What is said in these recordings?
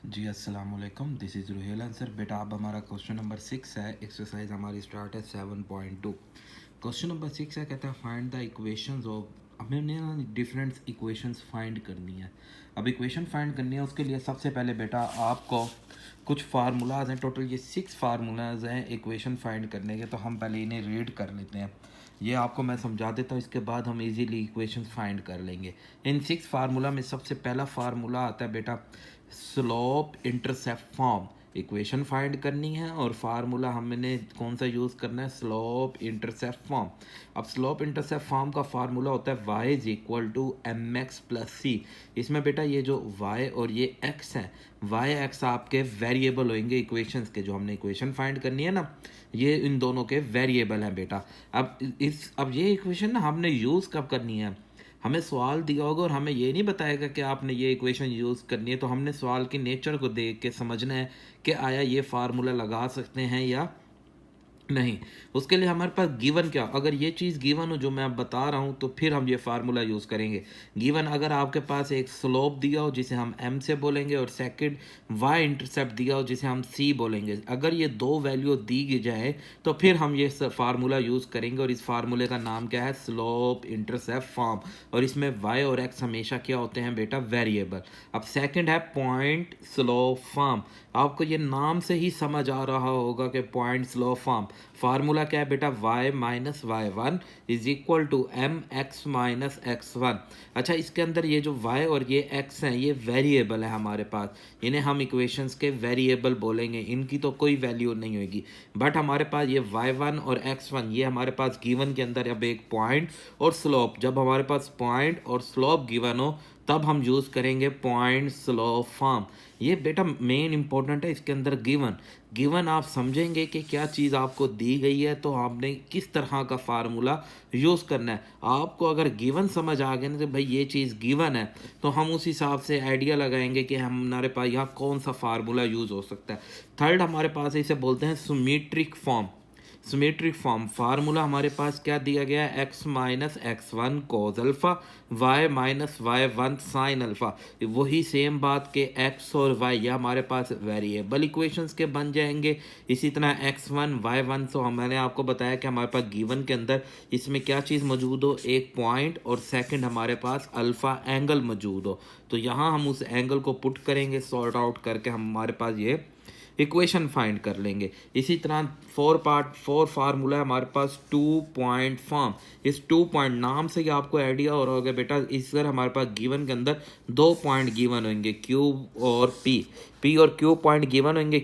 जी अस्सलाम वालेकुम, this is Ruhel answer. बेटा अब हमारा क्वेश्चन नंबर 6 है। एक्सरसाइज हमारी स्टार्ट है 7.2। क्वेश्चन नंबर 6 है, कहता है फाइंड द इक्वेशंस ऑफ। हमें ना डिफरेंट इक्वेशंस फाइंड करनी है। अब इक्वेशन फाइंड करनी है, उसके लिए सबसे पहले बेटा आपको कुछ फार्मूलाज हैं। टोटल ये 6 फार्मूलाज हैं इक्वेशन फाइंड करने के। तो हम पहले इन्हें रीड कर लेते हैं। ये आपको मैं समझा देता हूँ, इसके बाद हम इजीली इक्वेशन फाइंड कर लेंगे। इन 6 फार्मूला में सबसे पहला फार्मूला आता है बेटा slope intercept form. Equation find करनी है और फार्मूला हमने कौन सा यूज़ करना है, स्लोप इंटरसेप्ट फॉर्म। अब स्लोप इंटरसेप्ट फॉर्म का फार्मूला होता है y is equal to M X plus C. इसमें बेटा ये जो y और ये x है, y x आपके वेरिएबल होंगे इक्वेशंस के। जो हमने इक्वेशन फाइंड करनी है ना, ये इन दोनों के वेरिएबल हैं बेटा। अब ये इक्वेशन ना हमने यूज़ कब करनी है, हमें सवाल दिया होगा और हमें ये नहीं बताएगा कि आपने ये इक्वेशन यूज़ करनी है। तो हमने सवाल की नेचर को देख के समझना है कि आया ये फार्मूला लगा सकते हैं या नहीं। उसके लिए हमारे पास गिवन क्या, अगर ये चीज़ गिवन हो जो मैं अब बता रहा हूँ, तो फिर हम ये फार्मूला यूज़ करेंगे। गिवन अगर आपके पास एक स्लोप दिया हो जिसे हम m से बोलेंगे, और सेकंड y इंटरसेप्ट दिया हो जिसे हम c बोलेंगे, अगर ये दो वैल्यू दी जाए तो फिर हम ये फार्मूला यूज़ करेंगे। और इस फार्मूले का नाम क्या है, स्लोप इंटरसेप्ट फॉर्म। और इसमें y और x हमेशा क्या होते हैं बेटा, वेरिएबल। अब सेकंड है पॉइंट स्लोप फॉर्म। आपको ये नाम से ही समझ आ रहा होगा कि पॉइंट स्लोप फॉर्म फार्मूला क्या है बेटा, y minus Y one is equal to M x minus x one. अच्छा, इसके अंदर ये जो y और ये x हैं, ये वेरिएबल है हमारे पास। इन्हें हम इक्वेशंस के वेरिएबल बोलेंगे, इनकी तो कोई वैल्यू नहीं होगी। बट हमारे पास ये y1 और x1, ये हमारे पास गिवन के अंदर अब एक पॉइंट और स्लोप। जब हमारे पास पॉइंट और स्लोप गिवन हो तब हम यूज़ करेंगे पॉइंट स्लोप फॉर्म। ये बेटा मेन इंपॉर्टेंट है इसके अंदर गिवन। गिवन आप समझेंगे कि क्या चीज़ आपको दी गई है तो आपने किस तरह का फार्मूला यूज़ करना है। आपको अगर गिवन समझ आ गया ना कि भाई ये चीज़ गिवन है, तो हम उस हिसाब से आइडिया लगाएंगे कि हमारे पास यहाँ कौन सा फार्मूला यूज़ हो सकता है। थर्ड हमारे पास इसे बोलते हैं symmetric form. Symmetric form formula हमारे पास क्या दिया गया है, x minus x one cos alpha, y minus Y one sine alpha. वही सेम बात के x और y ये हमारे पास वेरिएबल इक्वेशंस के बन जाएंगे। इसी तरह x1 y1। सो मैंने आपको बताया कि हमारे पास गिवन के अंदर इसमें क्या चीज़ मौजूद हो, एक पॉइंट और सेकंड हमारे पास अल्फ़ा एंगल मौजूद हो। तो यहाँ हम उस एंगल को पुट करेंगे, सॉर्ट आउट करके हमारे पास ये इक्वेशन फाइंड कर लेंगे। इसी तरह फोर फार्मूला है हमारे पास, 2 पॉइंट फॉर्म। इस 2 पॉइंट नाम से ही आपको आइडिया हो रहा होगा बेटा, इस तरह हमारे पास गिवन के अंदर 2 पॉइंट गिवन होंगे, क्यू और पी और क्यू पॉइंट गिवन होंगे।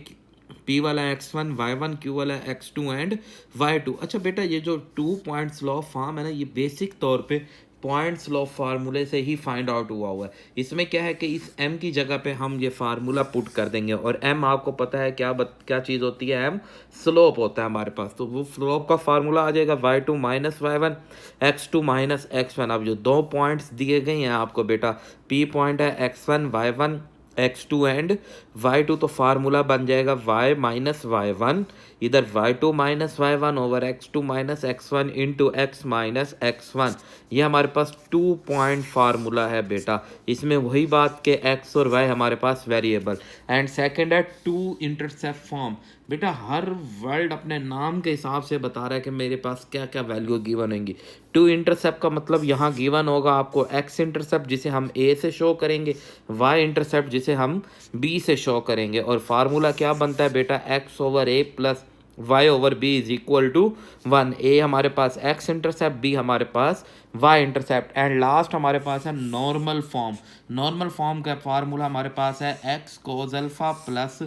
पी वाला x1 y1, क्यू वाला x2 एंड y2। अच्छा बेटा, ये जो 2 पॉइंट स्लॉप फॉर्म है ना, ये बेसिक तौर पे पॉइंट स्लॉप फार्मूले से ही फाइंड आउट हुआ है। इसमें क्या है कि इस m की जगह पे हम ये फार्मूला पुट कर देंगे, और m आपको पता है क्या चीज़ होती है, m स्लोप होता है हमारे पास। तो वो स्लोप का फार्मूला आ जाएगा y2 minus Y one, x2 minus x1। अब जो दो पॉइंट्स दिए गए हैं आपको बेटा, p पॉइंट है x1 y1 x2 and y2, तो फार्मूला बन जाएगा y माइनस वाई वन, इधर y2 minus Y one over x2 minus x1 into x minus x1। ये हमारे पास 2 पॉइंट फार्मूला है बेटा। इसमें वही बात के x और y हमारे पास वेरिएबल। एंड सेकंड है 2 इंटरसेप्ट फॉर्म। बेटा हर वर्ड अपने नाम के हिसाब से बता रहा है कि मेरे पास क्या क्या वैल्यू गिवन होंगी। 2 इंटरसेप्ट का मतलब यहाँ गिवन होगा आपको x इंटरसेप्ट जिसे हम a से शो करेंगे, y इंटरसेप्ट जिसे हम b से शो करेंगे। और फार्मूला क्या बनता है बेटा, x over a plus y over b is equal to 1। a हमारे पास x इंटरसेप्ट, b हमारे पास y इंटरसेप्ट, एंड लास्ट हमारे पास है नॉर्मल फॉर्म। नॉर्मल फॉर्म का फार्मूला हमारे पास है x cos alpha plus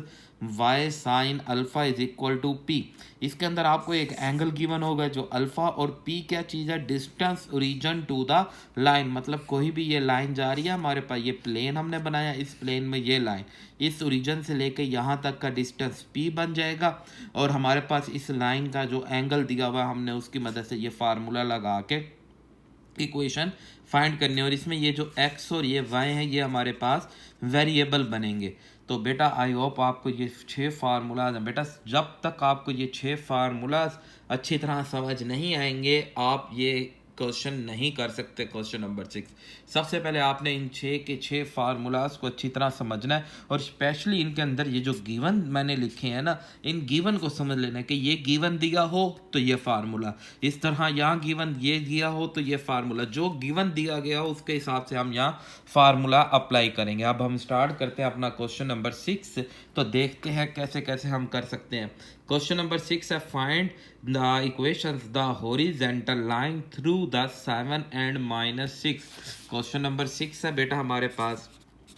y sine alpha is equal to p। इसके अंदर आपको एक एंगल गिवन होगा जो अल्फा, और p क्या चीज़ है, distance origin to the line. मतलब कोई भी ये लाइन जा रही है हमारे पास, ये प्लेन हमने बनाया, इस प्लेन में ये लाइन इस ओरिजिन से लेके यहाँ तक का डिस्टेंस p बन जाएगा। और हमारे पास इस लाइन का जो एंगल दिया हुआ हमने उसकी मदद से ये फार्मूला लगा के इक्वेशन फाइंड करनी है। और इसमें ये जो x और ये y है ये हमारे पास वेरिएबल बनेंगे। तो बेटा आई होप आपको ये 6 फार्मूलाज हैं बेटा। जब तक आपको ये 6 फार्मूलाज अच्छी तरह समझ नहीं आएंगे, आप ये क्वेश्चन नहीं कर सकते क्वेश्चन नंबर 6। सबसे पहले आपने इन 6 के 6 फार्मूलाज को अच्छी तरह समझना है और स्पेशली इनके अंदर ये जो गिवन मैंने लिखे हैं ना, इन गिवन को समझ लेना है कि ये गिवन दिया हो तो ये फार्मूला, इस तरह यहाँ गिवन ये दिया हो तो ये फार्मूला, जो गिवन दिया गया हो उसके हिसाब से हम यहाँ फार्मूला अप्लाई करेंगे। अब हम स्टार्ट करते हैं अपना क्वेश्चन नंबर 6। तो देखते हैं कैसे कैसे हम कर सकते हैं। क्वेश्चन नंबर 6 है find the equations the horizontal line through the 7 and -6। Question number 6 है बेटा हमारे पास।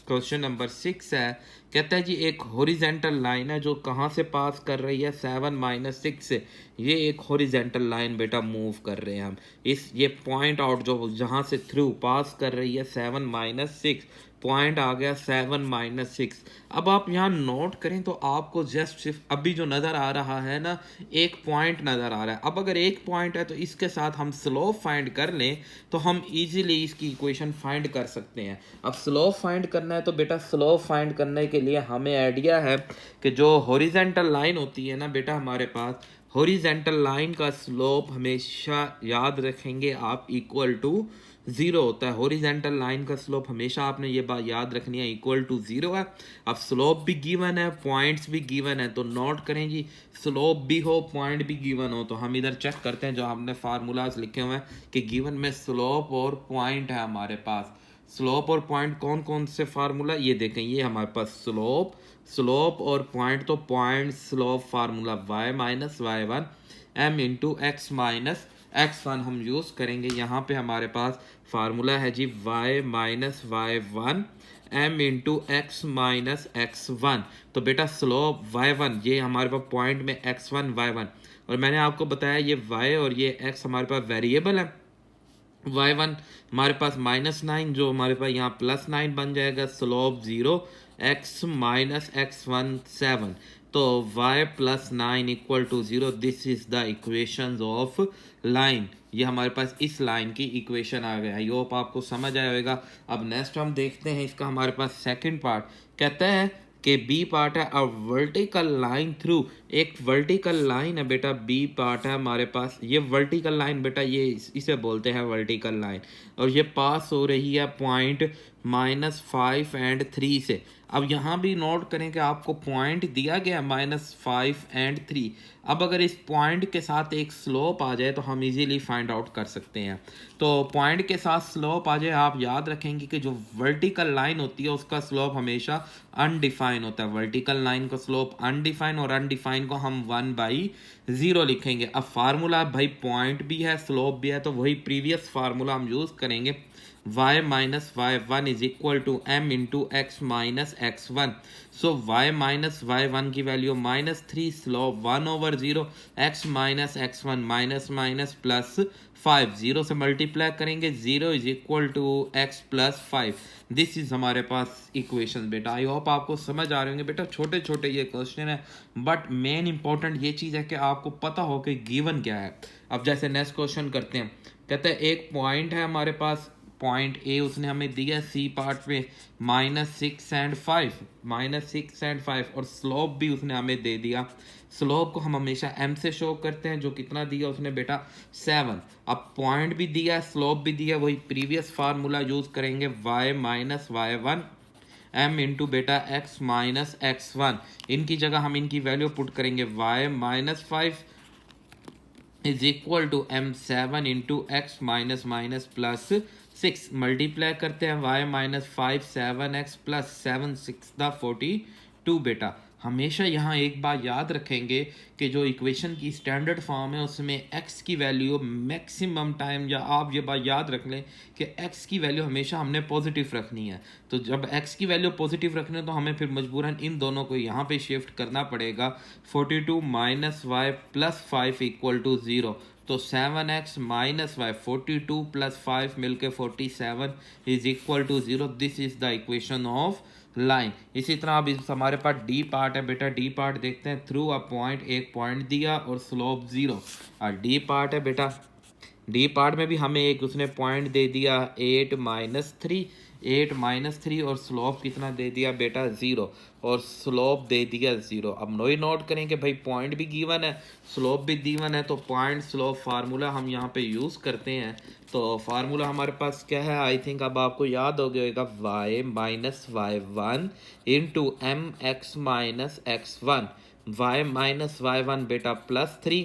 क्वेश्चन नंबर 6 है, कहता है जी एक हॉरिजॉन्टल लाइन है जो कहाँ से पास कर रही है 7 - 6 से। ये एक हॉरिजॉन्टल लाइन बेटा मूव कर रहे हैं हम, इस ये पॉइंट आउट जो जहाँ से थ्रू पास कर रही है 7 - 6, पॉइंट आ गया 7 - 6। अब आप यहाँ नोट करें तो आपको जस्ट सिर्फ अभी जो नज़र आ रहा है ना, एक पॉइंट नज़र आ रहा है। अब अगर एक पॉइंट है तो इसके साथ हम स्लोप फाइंड कर लें तो हम इजीली इसकी इक्वेशन फाइंड कर सकते हैं। अब स्लोप फाइंड करना है तो बेटा स्लोप फाइंड करने के लिए हमें आइडिया है कि जो हॉरिजॉन्टल लाइन होती है ना बेटा हमारे पास, हॉरिजॉन्टल लाइन का स्लोप हमेशा याद रखेंगे आप इक्वल टू 0 होता है। हॉरिजॉन्टल लाइन का स्लोप हमेशा आपने ये बात याद रखनी है, इक्वल टू 0 है। अब स्लोप भी गिवन है, पॉइंट्स भी गिवन है, तो नोट करें जी स्लोप भी हो पॉइंट भी गिवन हो। तो हम इधर चेक करते हैं जो हमने फार्मूलाज लिखे हुए हैं कि गिवन में स्लोप और पॉइंट है हमारे पास। स्लोप और पॉइंट कौन कौन से फार्मूला, ये देखें, ये हमारे पास स्लोप और पॉइंट, तो point slope formula y-y1 m into x minus x1 हम यूज़ करेंगे। यहाँ पे हमारे पास फार्मूला है जी y-y1 m into x minus x1। तो बेटा स्लोप y1 ये हमारे पास पॉइंट में x1 y1, और मैंने आपको बताया ये y और ये x हमारे पास वेरिएबल है। y1 हमारे पास -9 जो हमारे पास यहाँ +9 बन जाएगा, स्लोप 0, x माइनस x1 7, तो y + 9 equal to 0। This is the equations of line. ये हमारे पास इस लाइन की इक्वेशन आ गया। आई होप आपको समझ आया होगा। अब नेक्स्ट हम देखते हैं इसका हमारे पास सेकंड पार्ट। कहता है कि बी पार्ट है अ वर्टिकल लाइन थ्रू, एक वर्टिकल लाइन है बेटा, बी पार्ट है हमारे पास। ये वर्टिकल लाइन बेटा ये इसे बोलते हैं वर्टिकल लाइन, और ये पास हो रही है पॉइंट -5 एंड 3 से। अब यहाँ भी नोट करें कि आपको पॉइंट दिया गया -5 एंड 3। अब अगर इस पॉइंट के साथ एक स्लोप आ जाए तो हम इजीली फाइंड आउट कर सकते हैं। तो पॉइंट के साथ स्लोप आ जाए, आप याद रखेंगे कि जो वर्टिकल लाइन होती है उसका स्लोप हमेशा अनडिफाइन होता है। वर्टिकल लाइन का स्लोप अनडिफाइन, और अनडिफाइन को हम 1/0 लिखेंगे। अब फार्मूला भाई पॉइंट भी है स्लोप भी है, तो वही प्रीवियस फार्मूला हम यूज़ करेंगे, y minus y1 is equal to m into x minus x1। so y minus y1 की value -3, slope 1/0, x minus x1 minus plus 5, 0 से मल्टीप्लाई करेंगे, 0 is equal to x plus 5। This is हमारे पास equation बेटा। आई hope आपको समझ आ रहे होंगे बेटा। छोटे छोटे ये क्वेश्चन है, बट मेन इंपॉर्टेंट ये चीज़ है कि आपको पता हो कि गिवन क्या है। अब जैसे नेक्स्ट क्वेश्चन करते हैं। कहते हैं एक पॉइंट है हमारे पास, पॉइंट ए उसने हमें दिया सी पार्ट में -6 एंड 5, और स्लोप भी उसने हमें दे दिया। स्लोप को हम हमेशा m से शो करते हैं, जो कितना दिया उसने बेटा 7। अब पॉइंट भी दिया स्लोप भी दिया, वही प्रीवियस फार्मूला यूज करेंगे, y minus y1 m into बेटा x माइनस x1। इनकी जगह हम इनकी वैल्यू पुट करेंगे, y minus 5 is equal to m7 into x minus plus 6। Multiply करते हैं y minus 5 7x plus 7 6 the 42 बेटा। हमेशा यहाँ एक बात याद रखेंगे कि जो इक्वेशन की स्टैंडर्ड फॉर्म है उसमें x की वैल्यू मैक्सिमम टाइम, या आप ये बात याद रख लें कि x की वैल्यू हमेशा हमने पॉजिटिव रखनी है। तो जब x की वैल्यू पॉजिटिव रखनी है तो हमें फिर मजबूरन इन दोनों को यहाँ पे शिफ्ट करना पड़ेगा। 42 minus y plus 5 equal to 0, तो 7x माइनस y 42 प्लस 5 मिलके 47 is equal to 0। This is the equation of line. इसी तरह अब हमारे पास डी पार्ट है बेटा। डी पार्ट देखते हैं, थ्रू अ पॉइंट, एक पॉइंट दिया और स्लोप 0। और डी पार्ट है बेटा, डी पार्ट में भी हमें एक उसने पॉइंट दे दिया 8 - 3, 8 -3 और स्लोप कितना दे दिया बेटा 0 और स्लोप दे दिया 0। अब नोई नोट करें कि भाई पॉइंट भी गिवन है, स्लोप भी गिवन है, तो पॉइंट स्लोप फार्मूला हम यहाँ पे यूज़ करते हैं। तो फार्मूला हमारे पास क्या है, आई थिंक अब आपको याद हो गया होगा, y minus y1 into m x minus x1, y minus y1 बेटा +3,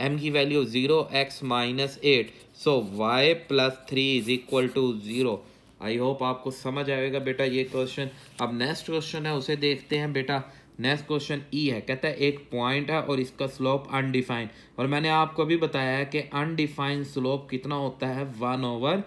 m की value 0, x minus 8, so y plus 3 is equal to 0। I hope आपको समझ आएगा बेटा ये क्वेश्चन। अब नेक्स्ट क्वेश्चन है उसे देखते हैं बेटा। नेक्स्ट क्वेश्चन ई है, कहता है एक पॉइंट है और इसका स्लोप अनडिफाइंड, और मैंने आपको अभी बताया है कि अनडिफाइंड स्लोप कितना होता है 1/0।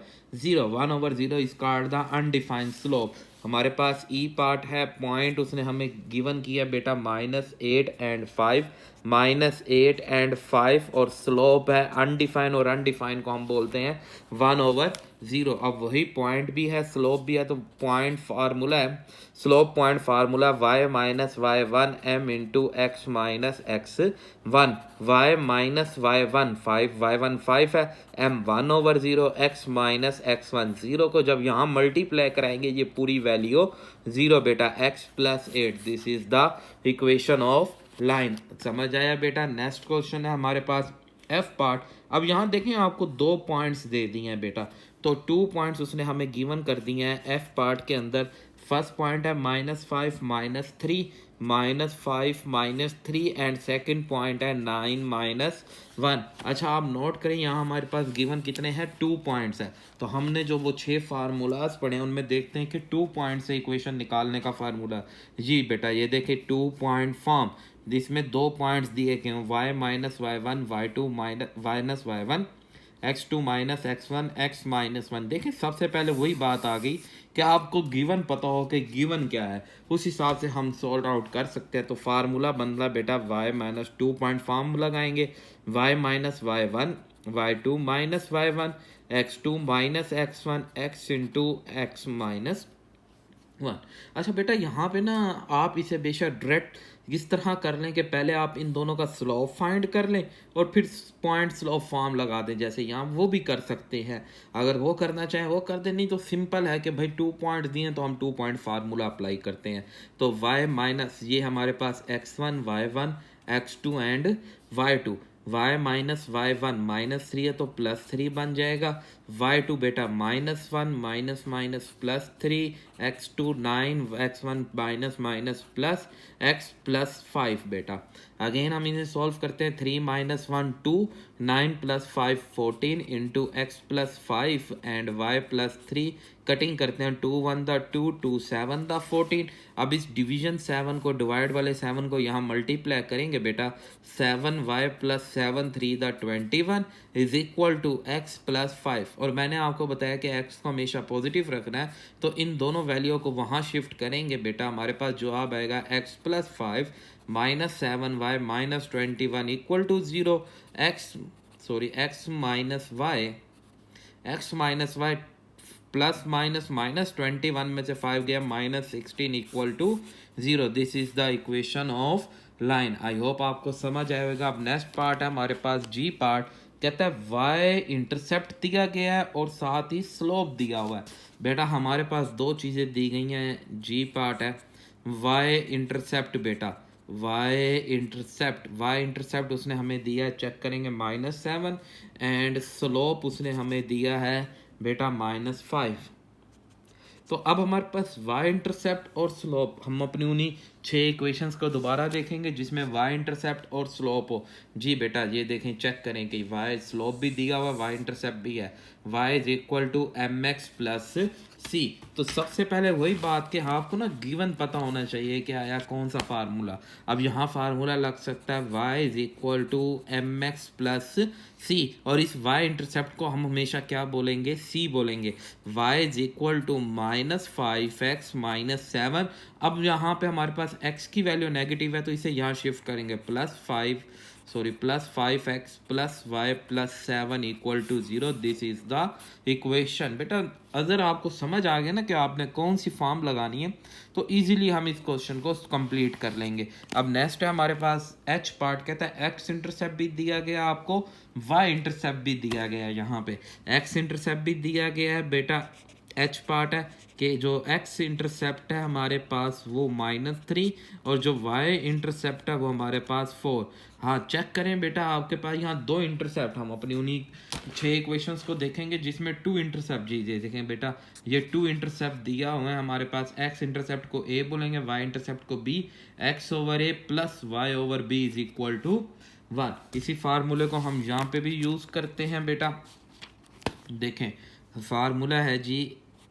1/0 is called the undefined slope. हमारे पास ई पार्ट है, पॉइंट उसने हमें गिवन किया बेटा -8 एंड 5, -8 एंड 5, और स्लोप है अनडिफाइंड, और अनडिफाइंड को हम बोलते हैं 1/0। अब वही पॉइंट भी है, स्लोप भी है, तो पॉइंट फार्मूला है, slope point formula y minus y1 m into X minus x1, y minus y1 5, y1 5 है, m 1/0, x माइनस x1 0 को जब यहाँ मल्टीप्लाई कराएंगे ये पूरी वैल्यू 0 बेटा, x plus 8, this is the equation of line. समझ आया बेटा। नेक्स्ट क्वेश्चन है हमारे पास एफ पार्ट। अब यहाँ देखें आपको 2 पॉइंट्स दे दिए हैं बेटा, तो 2 पॉइंट्स उसने हमें गिवन कर दिए हैं एफ पार्ट के अंदर। फर्स्ट पॉइंट है -5 -3, -5 -3, एंड सेकंड पॉइंट है 9 -1। अच्छा आप नोट करें यहाँ हमारे पास गिवन कितने हैं, 2 पॉइंट्स है। तो हमने जो वो 6 फार्मूलाज पढ़े हैं उनमें देखते हैं कि 2 पॉइंट से इक्वेशन निकालने का फार्मूला। जी बेटा ये देखिए 2 पॉइंट फॉर्म, जिसमें 2 पॉइंट्स दिए गए हैं, y minus y1, y2 minus y1, x2 minus x1, x minus 1। देखिए सबसे पहले वही बात आ गई कि आपको गिवन पता हो कि गिवन क्या है, उस हिसाब से हम सॉल्व आउट कर सकते हैं। तो फार्मूला बन रहा बेटा y माइनस 2 पॉइंट फॉर्म लगाएंगे, y minus y1, y2 minus y1, x2 minus x1, x into x minus 1। अच्छा बेटा यहाँ पे ना आप इसे बेशक डायरेक्ट इस तरह कर लें कि पहले आप इन दोनों का स्लोप फाइंड कर लें और फिर पॉइंट स्लोप फॉर्म लगा दें, जैसे यहाँ वो भी कर सकते हैं। अगर वो करना चाहें वो कर दें, नहीं तो सिंपल है कि भाई 2 पॉइंट दिए तो हम 2 पॉइंट फार्मूला अप्लाई करते हैं। तो y माइनस ये हमारे पास x1, y1, x2 and y2, y minus y1 -3 है तो +3 बन जाएगा, y2 बेटा -1 minus minus +3, x2 9, x1 minus minus plus, x plus 5 बेटा। अगेन हम इन्हें सॉल्व करते हैं, 3 - 1 2, 9 + 5 14 into x plus 5 and y plus 3, cutting करते हैं, 2 1 द 2, 2 7 द 14। अब इस डिवीजन 7 को डिवाइड वाले 7 को यहाँ मल्टीप्लाई करेंगे बेटा, 7y प्लस 7 3 द 21 is equal to x plus 5। और मैंने आपको बताया कि x को हमेशा पॉजिटिव रखना है, तो इन दोनों वैल्यू को वहाँ शिफ्ट करेंगे बेटा, हमारे पास जवाब आएगा x plus 5 minus 7y minus 21 equal to 0। x minus y plus minus minus 21 में से 5 गया -16 equal to 0। This is the equation of line. I hope आपको समझ आएगा। अब नेक्स्ट पार्ट है हमारे पास जी पार्ट। कहता है y इंटरसेप्ट दिया गया है और साथ ही स्लोप दिया हुआ है। बेटा हमारे पास 2 चीज़ें दी गई हैं, जी पार्ट है, y इंटरसेप्ट बेटा, y इंटरसेप्ट उसने हमें दिया है, चेक करेंगे -7, एंड स्लोप उसने हमें दिया है बेटा -5। तो अब हमारे पास y इंटरसेप्ट और स्लोप, हम अपनी उन्हीं 6 इक्वेशंस को दोबारा देखेंगे जिसमें y इंटरसेप्ट और स्लोप हो। जी बेटा ये देखें, चेक करें कि y स्लोप भी दिया हुआ, y इंटरसेप्ट भी है, y is equal to mx plus c। तो सबसे पहले वही बात कि आपको ना गिवन पता होना चाहिए कि आया कौन सा फार्मूला। अब यहाँ फार्मूला लग सकता है y is equal to mx plus c, और इस y इंटरसेप्ट को हम हमेशा क्या बोलेंगे, c बोलेंगे। y is equal to -5x minus 7। अब यहाँ पे हमारे पास x की वैल्यू नेगेटिव है तो इसे यहाँ शिफ्ट करेंगे, plus 5x plus y plus 7 equal to 0। This is the equation. बेटा अगर आपको समझ आ गया ना कि आपने कौन सी फॉर्म लगानी है तो इजीली हम इस क्वेश्चन को कंप्लीट कर लेंगे। अब नेक्स्ट है हमारे पास एच पार्ट। कहता है एक्स इंटरसेप्ट भी दिया गया आपको, वाई इंटरसेप्ट भी दिया गया है। यहाँ पे एक्स इंटरसेप्ट भी दिया गया है बेटा, एच पार्ट है कि जो एक्स इंटरसेप्ट है हमारे पास वो -3 और जो वाई इंटरसेप्ट है वो हमारे पास 4। हाँ चेक करें बेटा, आपके पास यहाँ 2 इंटरसेप्ट, हम अपनी उन्हीं 6 इक्वेशंस को देखेंगे जिसमें 2 इंटरसेप्ट, जी जी देखें बेटा ये 2 इंटरसेप्ट दिया हुआ है हमारे पास। एक्स इंटरसेप्ट को ए बोलेंगे, वाई इंटरसेप्ट को b. X over A plus Y over B is equal to 1। इसी फार्मूले को हम यहाँ पे भी यूज़ करते हैं बेटा। देखें फार्मूला है जी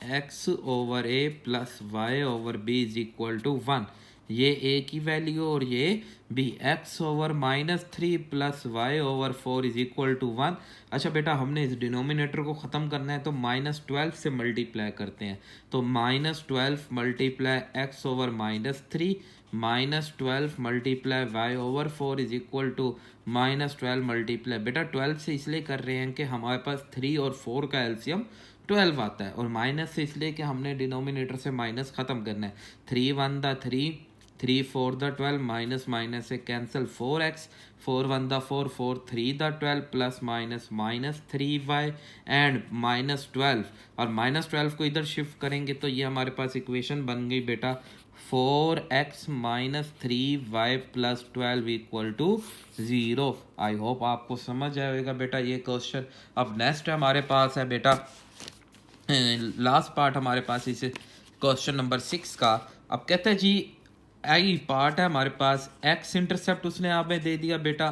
X over A plus Y over B is equal to 1। ये ए की वैल्यू और ये B. X over -3 plus Y over 4 is equal to 1। अच्छा बेटा हमने इस डिनोमिनेटर को ख़त्म करना है तो -12 से मल्टीप्लाई करते हैं। तो -12 multiply x over -3 -12 multiply y over 4 is equal to -12 multiply, बेटा 12 से इसलिए कर रहे हैं कि हमारे पास 3 और 4 का एलसीएम 12 आता है, और माइनस से इसलिए कि हमने डिनोमिनेटर से माइनस ख़त्म करना है। 3 1 द 3, 3 4 द 12, माइनस माइनस से cancel, 4x, 4 1 the 4, 4 3 the 12 plus minus -3y and -12, और -12 को इधर शिफ्ट करेंगे तो ये हमारे पास इक्वेशन बन गई बेटा 4x -3y plus 12 equal to 0। I hope आपको समझ आएगा बेटा ये क्वेश्चन। अब नेक्स्ट हमारे पास है बेटा लास्ट पार्ट हमारे पास इस क्वेश्चन नंबर 6 का। अब कहते हैं जी आई पार्ट है हमारे पास, एक्स इंटरसेप्ट उसने हमें दे दिया बेटा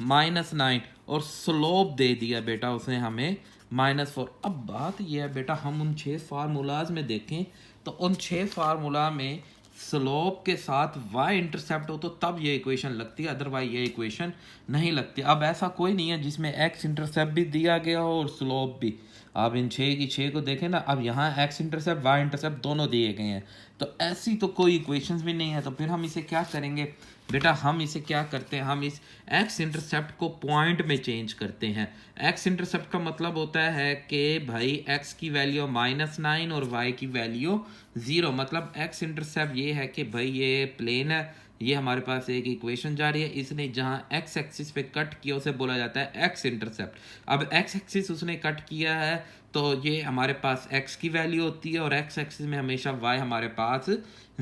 -9 और स्लोप दे दिया बेटा उसने हमें -4। अब बात यह है बेटा हम उन 6 फार्मूलाज में देखें तो उन 6 फार्मूला में स्लोप के साथ y इंटरसेप्ट हो तो तब ये इक्वेशन लगती है, अदरवाइज ये इक्वेशन नहीं लगती। अब ऐसा कोई नहीं है जिसमें x इंटरसेप्ट भी दिया गया हो और स्लोप भी। आप इन 6 की 6 को देखें ना, अब यहाँ x इंटरसेप्ट y इंटरसेप्ट दोनों दिए गए हैं तो ऐसी तो कोई इक्वेशंस भी नहीं है। तो फिर हम इसे क्या करेंगे बेटा, हम इसे क्या करते हैं, हम इस x इंटरसेप्ट को पॉइंट में चेंज करते हैं। x इंटरसेप्ट का मतलब होता है कि भाई x की वैल्यू -9 और y की वैल्यू 0। मतलब x इंटरसेप्ट ये है कि भाई ये प्लेन है, ये हमारे पास एक इक्वेशन जा रही है, इसने जहाँ x एक्सिस पे कट किया उसे बोला जाता है x इंटरसेप्ट। अब x एक्सिस उसने कट किया है तो ये हमारे पास x की वैल्यू होती है और x एक्सिस में हमेशा y हमारे पास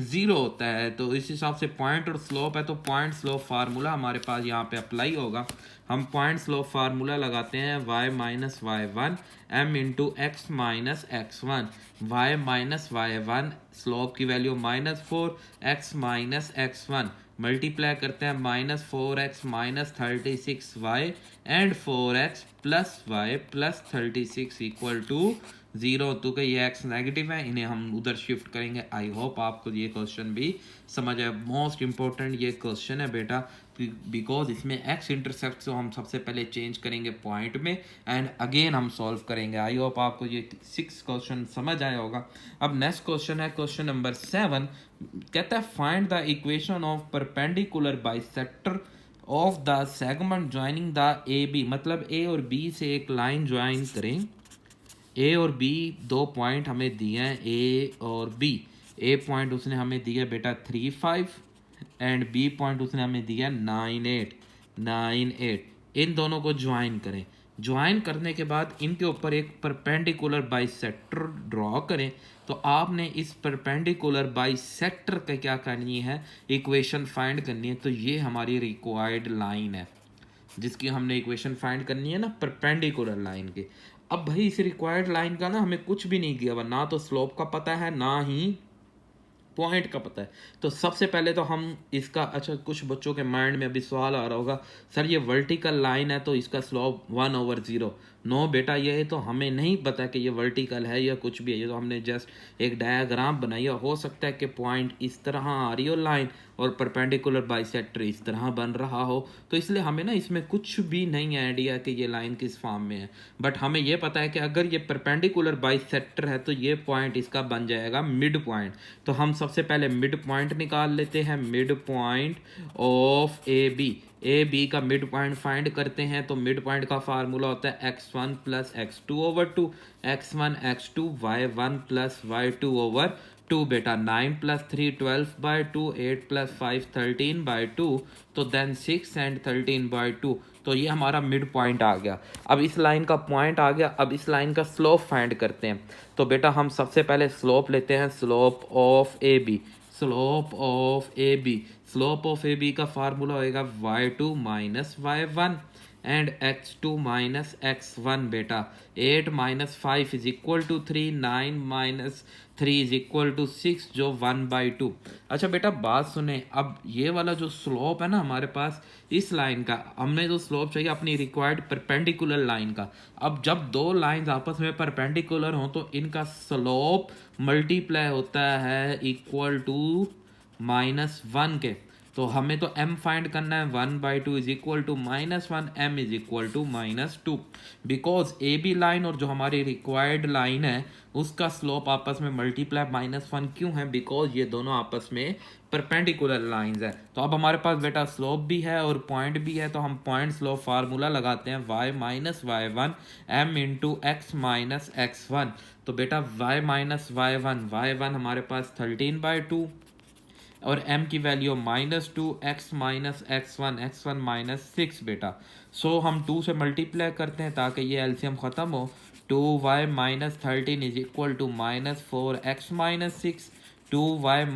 0 होता है। तो इस हिसाब से पॉइंट और स्लोप है तो पॉइंट स्लोप फार्मूला हमारे पास यहाँ पे अप्लाई होगा। हम पॉइंट स्लोप फार्मूला लगाते हैं y minus y1 m into X minus x1, y minus y1 slope की value -4 x minus x1 multiply करते हैं -4x minus 36y and 4x plus y plus 36 equal to 0। तो कि ये x नेगेटिव है, इन्हें हम उधर शिफ्ट करेंगे। आई होप आपको ये क्वेश्चन भी समझ आए। मोस्ट इंपॉर्टेंट ये क्वेश्चन है बेटा बिकॉज इसमें x इंटरसेप्ट को हम सबसे पहले चेंज करेंगे पॉइंट में एंड अगेन हम सॉल्व करेंगे। आई होप आपको ये 6 क्वेश्चन समझ आया होगा। अब नेक्स्ट क्वेश्चन है क्वेश्चन नंबर 7। कहता है find the equation of perpendicular bisector of the segment joining the A B. मतलब ए और बी से एक लाइन ज्वाइन करें। ए और बी 2 पॉइंट हमें दिए हैं, ए और बी। ए पॉइंट उसने हमें दिया बेटा 3 5 एंड बी पॉइंट उसने हमें दिया 9 8। इन दोनों को ज्वाइन करें। ज्वाइन करने के बाद इनके ऊपर एक परपेंडिकुलर बाइसेक्टर ड्रॉ करें। तो आपने इस परपेंडिकुलर बाइसेक्टर का क्या करनी है, इक्वेशन फाइंड करनी है। तो ये हमारी रिक्वायर्ड लाइन है जिसकी हमने इक्वेशन फाइंड करनी है ना, परपेंडिकुलर लाइन के। अब भाई इस रिक्वायर्ड लाइन का ना हमें कुछ भी नहीं दिया हुआ, ना तो स्लोप का पता है ना ही पॉइंट का पता है। तो सबसे पहले तो हम इसका, अच्छा कुछ बच्चों के माइंड में अभी सवाल आ रहा होगा सर ये वर्टिकल लाइन है तो इसका स्लोप 1/0। नो बेटा ये तो हमें नहीं पता कि ये वर्टिकल है या कुछ भी है, ये तो हमने जस्ट एक डायग्राम बनाई है। हो सकता है कि पॉइंट इस तरह आ रही हो लाइन और परपेंडिकुलर बाइसेक्टर इस तरह बन रहा हो, तो इसलिए हमें ना इसमें कुछ भी नहीं आइडिया कि ये लाइन किस फॉर्म में है। बट हमें ये पता है कि अगर ये परपेंडिकुलर बाइसेक्टर है तो ये पॉइंट इसका बन जाएगा मिड पॉइंट। तो हम सबसे पहले मिड पॉइंट निकाल लेते हैं, mid point of A B का मिड पॉइंट फाइंड करते हैं। तो मिड पॉइंट का फार्मूला होता है x1 plus x2/2, x1 x2 y1 plus y2/2। To बेटा, 9 + 3 12/2, 8 + 5 13/2, तो देन 6 एंड 13/2, तो ये हमारा मिड पॉइंट आ गया। अब इस लाइन का पॉइंट आ गया, अब इस लाइन का स्लोप फाइंड करते हैं। तो बेटा हम सबसे पहले स्लोप लेते हैं, slope of A B, slope of A B, slope of A B का फार्मूला होएगा y2 - y1 and x2 - x1 बेटा। 8 - 5 = 3, 9 - 3 = 6, जो 1/2। अच्छा बेटा बात सुने, अब ये वाला जो स्लोप है ना हमारे पास इस लाइन का, हमने जो स्लोप चाहिए अपनी रिक्वायर्ड परपेंडिकुलर लाइन का। अब जब दो लाइंस आपस में परपेंडिकुलर हो तो इनका स्लोप मल्टीप्लाई होता है इक्वल टू -1 के। तो हमें तो m फाइंड करना है, 1/2 = -1, m = -2, because A B line और जो हमारी रिक्वायर्ड लाइन है उसका स्लोप आपस में मल्टीप्लाई -1 क्यों है, बिकॉज ये दोनों आपस में परपेंडिकुलर लाइंस है। तो अब हमारे पास बेटा स्लोप भी है और पॉइंट भी है, तो हम पॉइंट स्लोप फार्मूला लगाते हैं, y - y1 m × x - x1। तो बेटा y - y1 हमारे पास 13/2 और m की वैल्यू -2, x - x1 -6 बेटा। सो हम 2 से मल्टीप्लाई करते हैं ताकि ये एलसीएम ख़त्म हो। 2y - 13 = -4x - 6, 2y -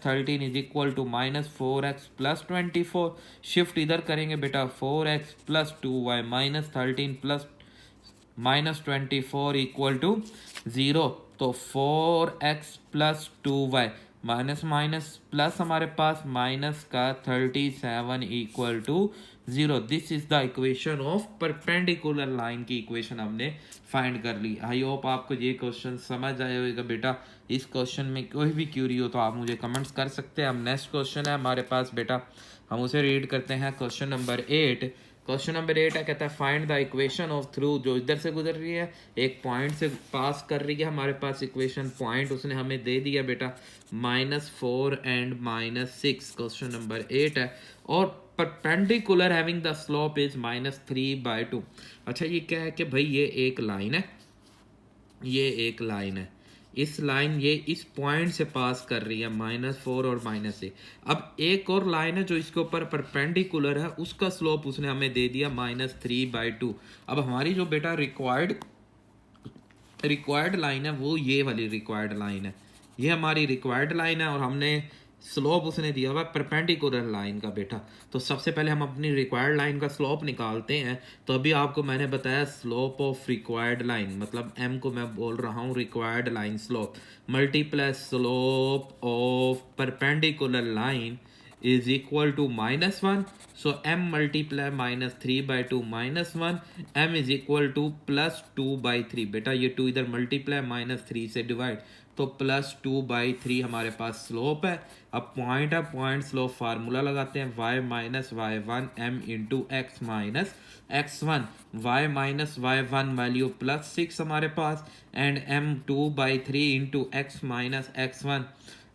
13 = -4x + 24। Shift इधर करेंगे बेटा, 4x + 2y - 13 + -24 = 0। तो 4x + 2y minus minus plus हमारे पास माइनस का 37 = 0। This is the equation of perpendicular line की इक्वेशन हमने फाइंड कर ली। आई होप आपको ये क्वेश्चन समझ आया होगा बेटा। इस क्वेश्चन में कोई भी क्यूरी हो तो आप मुझे कमेंट्स कर सकते हैं। अब नेक्स्ट क्वेश्चन है हमारे पास बेटा, हम उसे रीड करते हैं। क्वेश्चन नंबर 8, क्वेश्चन नंबर 8 है, कहता है find the equation of through, जो इधर से गुजर रही है एक पॉइंट से पास कर रही है हमारे पास इक्वेशन, पॉइंट उसने हमें दे दिया बेटा -4 एंड -6। क्वेश्चन नंबर 8 है और perpendicular having the slope is -3/2। अच्छा ये क्या है कि भाई ये एक लाइन है, ये एक लाइन है, इस लाइन ये इस पॉइंट से पास कर रही है -4 और -6। अब एक और लाइन है जो इसके ऊपर परपेंडिकुलर है, उसका स्लोप उसने हमें दे दिया -3/2। अब हमारी जो बेटा रिक्वायर्ड लाइन है वो ये वाली रिक्वायर्ड लाइन है, ये हमारी रिक्वायर्ड लाइन है और हमने स्लोप उसने दिया हुआ परपेंडिकुलर लाइन का बेटा। तो सबसे पहले हम अपनी रिक्वायर्ड लाइन का स्लोप निकालते हैं। तो अभी आपको मैंने बताया स्लोप ऑफ रिक्वायर्ड लाइन, मतलब m को मैं बोल रहा हूँ required line slope, multiply slope of perpendicular line is equal to -1. So m multiply -3/2 -1, m is equal to +2/3। बेटा ये 2 इधर मल्टीप्लाई -3 से डिवाइड, तो +2/3 हमारे पास स्लोप है। अब पॉइंट है, पॉइंट स्लोप फार्मूला लगाते हैं, y - y1 m × x - x1। y - y1 value +6 हमारे पास and m 2/3 × x - x1,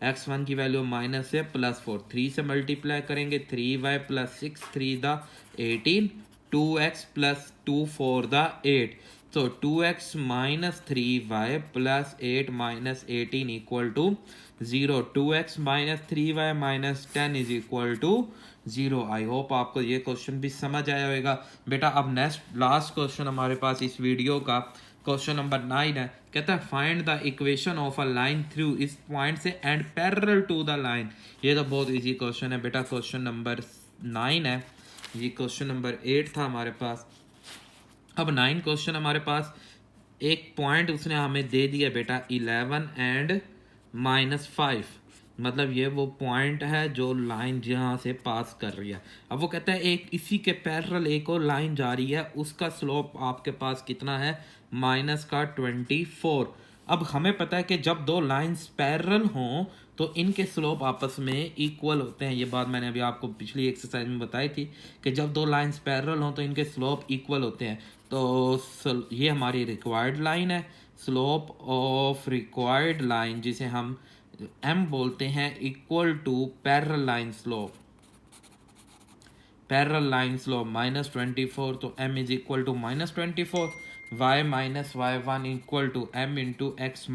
x1 की वैल्यू माइनस है +4, 3 से मल्टीप्लाई करेंगे, 3y + 6 3 द 18, 2x + 2 4 द 8। तो 2x - 3y + 8 - 18 = 0। 2x - 3y - 10 = 0। I hope आपको ये क्वेश्चन भी समझ आया होगा बेटा। अब नेक्स्ट लास्ट क्वेश्चन हमारे पास इस वीडियो का, क्वेश्चन नंबर 9 है, कहता है find the equation of a line through इस पॉइंट से and parallel to the line. ये तो बहुत इजी क्वेश्चन है बेटा, क्वेश्चन नंबर 9 है, ये क्वेश्चन नंबर 8 था हमारे पास। अब 9 क्वेश्चन हमारे पास एक पॉइंट उसने हमें दे दिया बेटा 11 एंड -5, मतलब ये वो पॉइंट है जो लाइन जहाँ से पास कर रही है। अब वो कहता है एक इसी के पैरेलल एक और लाइन जा रही है, उसका स्लोप आपके पास कितना है -24। अब हमें पता है कि जब दो लाइंस पैरेलल हों तो इनके स्लोप आपस में इक्वल होते हैं। ये बात मैंने अभी आपको पिछली एक्सरसाइज में बताई थी कि जब दो लाइंस पैरेलल हों तो इनके स्लोप इक्वल होते हैं। तो ये हमारी रिक्वायर्ड लाइन है, स्लोप ऑफ रिक्वायर्ड लाइन जिसे हम m बोलते हैं equal to parallel line slope, parallel line slope -24, तो m is equal to -24, y - y1 equal to m × x -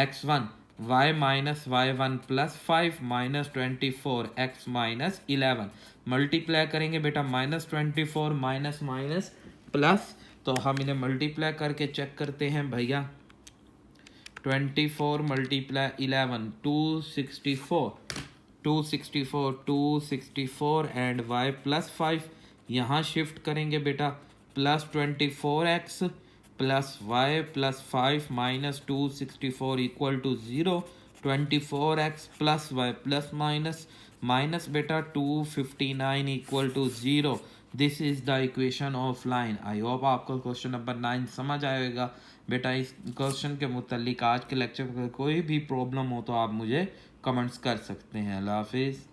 x1। y minus Y one plus 5 minus 24 x minus 11 multiply करेंगे बेटा -24 minus minus plus, तो हम इन्हें multiply करके check करते हैं भैया। 24 मल्टीप्लाई 11 264 एंड y प्लस 5 यहाँ शिफ्ट करेंगे बेटा plus 24x plus y plus 5 minus 264 equal to 0। 24x plus y plus minus minus बेटा 259 equal to 0। This is the equation of line. I hope आपको question number 9 समझ आएगा बेटा। इस question के मुतालिक आज के लेक्चर में कोई भी प्रॉब्लम हो तो आप मुझे कमेंट्स कर सकते हैं। अल्लाह हाफिज़।